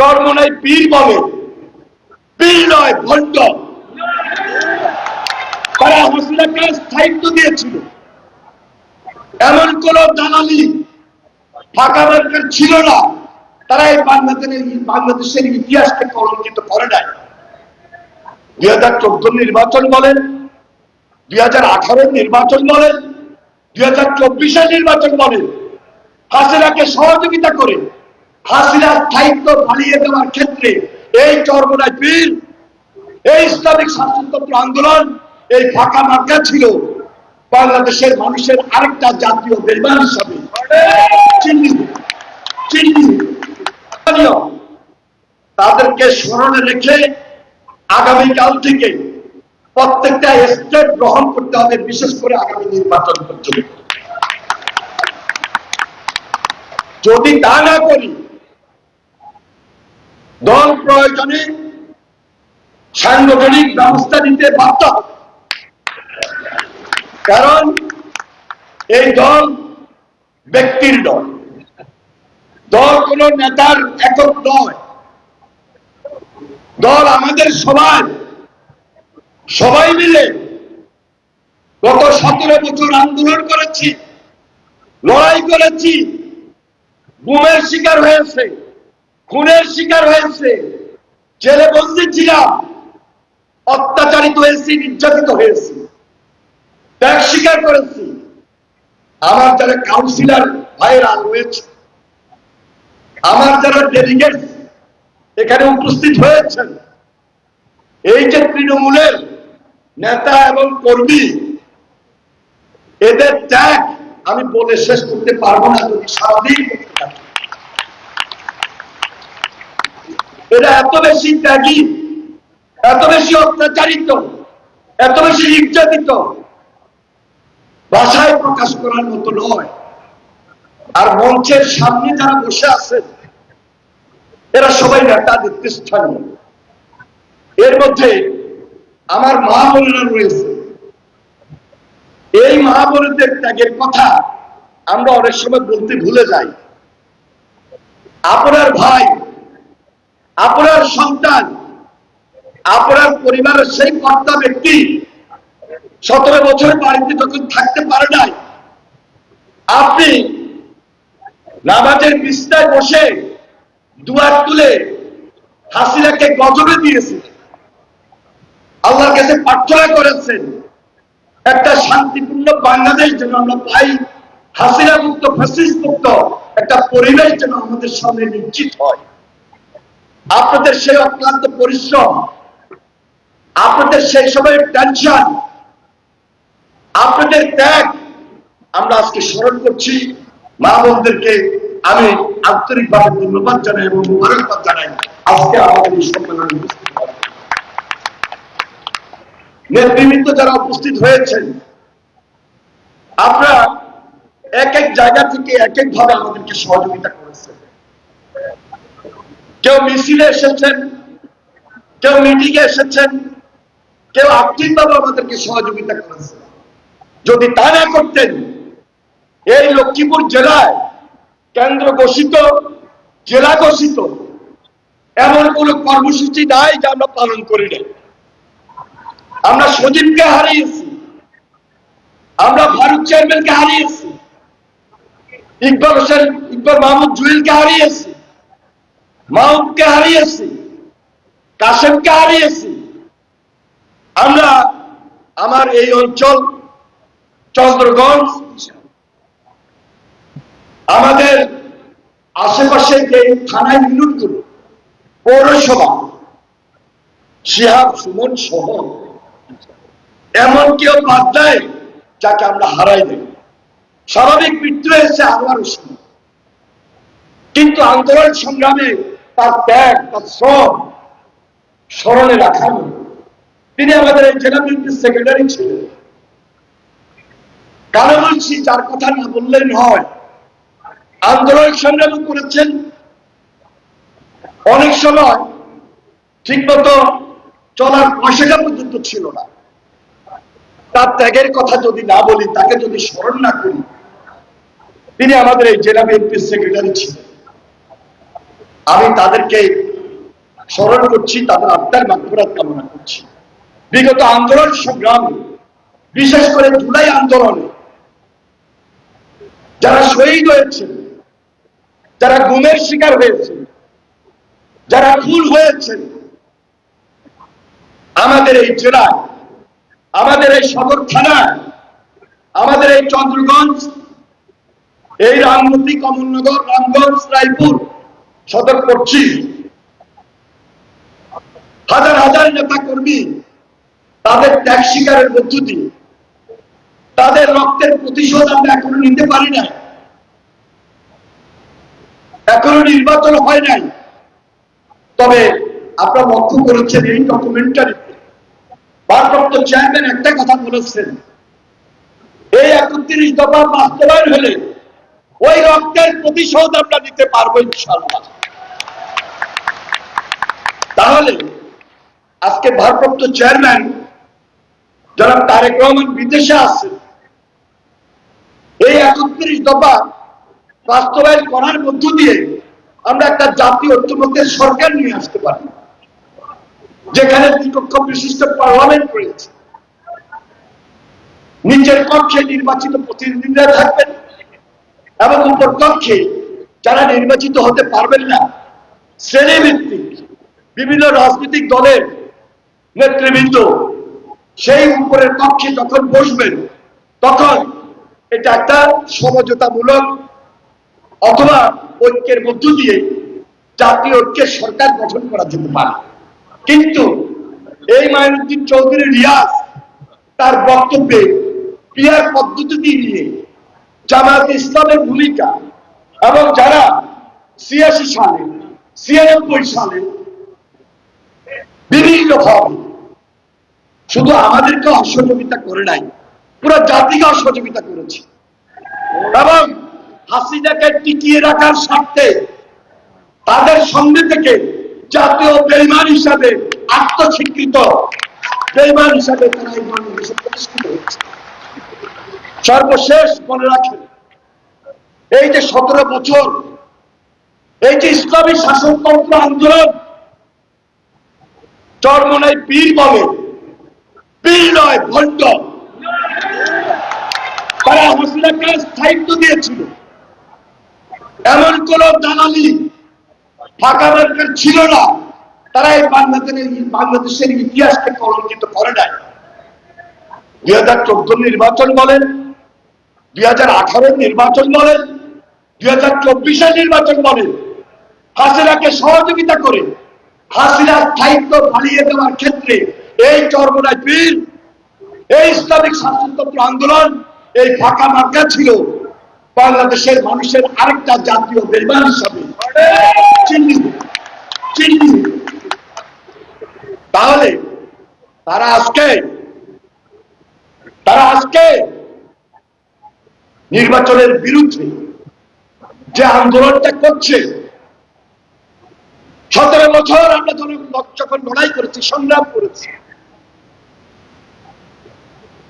চরমোনাই পীর বলে, পীর নয় ভণ্ড। তারা হাসিনাকে স্থায়িত্ব দিয়েছিল, এমন কোন দালালি ফাঁকা মার্কেট ছিল না। তারা এই বাংলাদেশের ইতিহাসকে কলঙ্কিত করে নাই। 2014 নির্বাচন বলেন, 2018 নির্বাচন বলেন, 2024 নির্বাচন বলেন, হাসিনাকে সহযোগিতা করে হাসিনার স্থায়িত্ব বাড়িয়ে দেওয়ার ক্ষেত্রে এই চরমোনাই পীর, এই ইসলামিক শাসনতন্ত্র আন্দোলন, এই ফাঁকা মার্কা ছিল বাংলাদেশের মানুষের আরেকটা জাতীয় বেইমান হিসাবে তাদেরকে স্মরণে রেখে আগামীকাল থেকে প্রত্যেকটা স্টেপ গ্রহণ করতে হবে, বিশেষ করে আগামী নির্বাচন পর্যন্ত। যদি তা না করি, দল প্রয়োজনে সাংগঠনিক ব্যবস্থা নিতে বাধ্য হবে। কারণ এই দল ব্যক্তির দল, দল কোন নেতার একক নয়, দল আমাদের সবাই মিলে গত 17 বছর আন্দোলন করেছি, লড়াই করেছি, গুমের শিকার হয়েছে, খুনের শিকার হয়েছে, জেলে বন্দী ছিলাম, অত্যাচারিত হয়েছি, নির্যাতিত হয়েছি, ত্যাগ স্বীকার করেছি। আমার যারা কাউন্সিলর ভাইরা রয়েছে, আমার যারা ডেলিগেট এখানে উপস্থিত হয়েছেন, এই যে তৃণমূলের নেতা এবং কর্মী, এদের ত্যাগ আমি বলে শেষ করতে পারবো না যদি সারাদিন করতে থাকি। এরা এত বেশি ত্যাগী, এত বেশি অত্যাচারিত, এত বেশি নির্যাতিত, ভাষায় প্রকাশ করার মতো নয়। আর মঞ্চের সামনে যারা বসে আছেন, এরা সবাই নেতা নেতৃস্থানীয়। এর মধ্যে আমার মা বোনেরা রয়েছে। এই মা বোনদের ত্যাগের কথা আমরা অনেক সময় বলতে ভুলে যাই। আপনার ভাই, আপনার সন্তান, আপনার পরিবারের সেই কর্তা ব্যক্তি 17 বছর বাড়িতে যখন থাকতে পারে নাই, আপনি নামাজের বিছানায় বসে দুয়ার তুলে হাসিনাকে গজবে দিয়েছেন, আল্লাহর কাছে প্রার্থনা করেছেন একটা শান্তিপূর্ণ বাংলাদেশ যেন আমরা পাই, হাসিনা মুক্ত, ফ্যাসিস্ট মুক্ত একটা পরিবেশ যেন আমাদের সামনে নিশ্চিত হয়। আপনাদের সেই অক্লান্ত পরিশ্রম, আপনাদের সেই সময়ের টেনশন, আপনাদের ত্যাগ আমরা আজকে স্মরণ করছি। মা বোনদেরকে আমি আন্তরিকভাবে ধন্যবাদ জানাই এবং মুবারকবাদ জানাই আজকে আমাদের এই সম্মেলনে উপস্থিত হওয়ার। নেতৃবৃন্দ যারা উপস্থিত হয়েছেন, আপনারা এক এক জায়গা থেকে এক এক ভাবে আমাদেরকে সহযোগিতা করেছেন। কেউ মিছিলে এসেছেন, কেউ মিটিং এ এসেছেন, কেউ আর্থিকভাবে আমাদেরকে সহযোগিতা করেছেন। যদি তা না করতেন, এই লক্ষ্মীপুর জেলায় কেন্দ্র ঘোষিত, জেলা ঘোষিত এমন কোন কর্মসূচি নাই যা আমরা পালন করি না। আমরা সজীবকে হারিয়েছি, আমরা ফারুক চেয়ারম্যানকে হারিয়েছি, ইকবাল মাহমুদ জুয়েলকে হারিয়েছি, মাহমুদকে হারিয়েছি, কাসেমকে হারিয়েছি। আমরা আমার এই অঞ্চল চন্দ্রগঞ্জ, আমাদের আশেপাশে যে থানা ইউনিটগুলো, পৌরসভা, শিহাব সুমন সহ এমন কেউ বাদ দেয় যাকে আমরা হারাই দেব। স্বাভাবিক মৃত্যু হয়েছে আমারও সময়, কিন্তু আন্দোলন সংগ্রামে তার ত্যাগ, তার শ্রম স্মরণে রাখার তিনি আমাদের এই জেলা বিএনপির সেক্রেটারি ছিলেন। কারো বলছি যার কথা না বললেই নয়, আন্দোলন সংগ্রাম করেছেন। অনেক সময় ঠিক মতো চলার পয়সাটা পর্যন্ত ছিল না। তার ত্যাগের কথা যদি না বলি, তাকে যদি স্মরণ না করি, তিনি আমাদের এই জেলা বিএনপির সেক্রেটারি ছিলেন। আমি তাদেরকে স্মরণ করছি, তাদের আত্মার মাগফিরাত কামনা করছি। বিগত আন্দোলন সংগ্রামে, বিশেষ করে জুলাই আন্দোলনে যারা শহীদ হয়েছে, যারা গুমের শিকার হয়েছে, যারা খুন হয়েছে, আমাদের এই জেলায়, আমাদের এই সদর থানায়, আমাদের এই চন্দ্রগঞ্জ, এই রামগতি, কমলনগর, রামগঞ্জ, রায়পুর, সদর পশ্চিম, হাজার হাজার নেতা কর্মী তাদের ত্যাগ শিকারের মধ্য দিয়ে তাদের রক্তের প্রতিশোধ আমরা এখনো নিতে পারি না। এখনো নির্বাচন হয় নাই। তবে আপনারা লক্ষ্য করেছেন এই ডকুমেন্টারিতে ভারপ্রাপ্ত চেয়ারম্যান একটা কথা বলেছেন, এই 31 দফা বাস্তবায়ন হলে ওই রক্তের প্রতিশোধ আমরা নিতে পারবো ইনশাআল্লাহ। তাহলে আজকে ভারপ্রাপ্ত চেয়ারম্যান যারা তারেক রহমান বিদেশে আছেন, এই 31 দফা বাস্তবায়ন করার মধ্য দিয়ে আমরা একটা জাতীয় ঐক্যমত্যের সরকার নিয়ে আসতে পারি, যেখানে দ্বিকক্ষ বিশিষ্ট পার্লামেন্ট রয়েছে, নিচের কক্ষে নির্বাচিত প্রতিনিধিরা থাকবেন এবং উপর কক্ষে যারা নির্বাচিত হতে পারবেন না, শ্রেণীভিত্তিক বিভিন্ন রাজনৈতিক দলের নেতৃবৃন্দ সেই উপরের কক্ষে যখন বসবেন, তখন এটা একটা সমঝোতামূলক অথবা ঐক্যের মধ্য দিয়ে জাতীয় ঐক্যের সরকার গঠন করা যেতে পারে। কিন্তু এই মাইনুদ্দিন চৌধুরী রিয়াজ তার বক্তব্যে পিয়ার পদ্ধতি নিয়ে জামায়াত ইসলামের ভূমিকা এবং যারা 86 সালে 96 সালে বিভিন্নভাবে শুধু আমাদেরকে অসহযোগিতা করে নাই, পুরো জাতিকে অসহযোগিতা করেছে এবং হাসিনাকে টিকিয়ে রাখার স্বার্থে তাদের সঙ্গে থেকে জাতীয় বেঈমান হিসাবে আত্মস্বীকৃত বেঈমান হিসাবে তারা এই বাংলাদেশে প্রতিষ্ঠিত হয়েছে। সর্বশেষ মনে রাখেন, এই যে 17 বছর এই যে ইসলামী শাসনতন্ত্র আন্দোলন, চরমনাই পীর বলে, পীর নয় ভণ্ড, তারা হাসিনাকে স্থায়িত্ব দিয়েছিল। এমন কোন দালালি ফাঁকা মার্কেট ছিল না, তারা এই বাংলাদেশের ইতিহাসকে কলঙ্কিত করে নাই। 2014 নির্বাচন বলেন, 2018 নির্বাচন বলেন, 2024 নির্বাচন বলেন, হাসিনাকে সহযোগিতা করে হাসিনার স্থায়িত্ব পালিয়ে দেওয়ার ক্ষেত্রে এই চরমনাই পীর, এই ইসলামিক শাসনতন্ত্র আন্দোলন, এই ফাঁকা মার্কা ছিল বাংলাদেশের মানুষের আরেকটা জাতীয় বেঈমান হিসাবে চিহ্নিত। তাহলে তারা আজকে নির্বাচনের বিরুদ্ধে যে আন্দোলনটা করছে, 17 বছর আমরা যখন লড়াই করেছি, সংগ্রাম করেছি,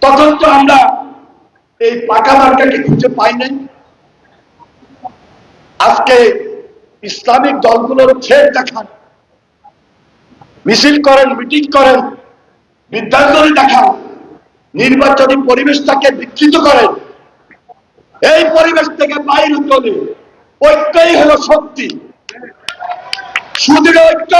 তখন তো আমরা এই পাকা মার্কাকে খুঁজে পাই নাই। আজকে ইসলামিক দলগুলোর ছেড় দেখান, মিছিল করেন, মিটিং করেন, বিদ্যাঙ্গনে দেখান, নির্বাচনী পরিবেশটাকে বিকৃত করেন। এই পরিবেশ থেকে বাইরে চলে ঐক্যই হলো শক্তি, সুদৃঢ় ঐক্য।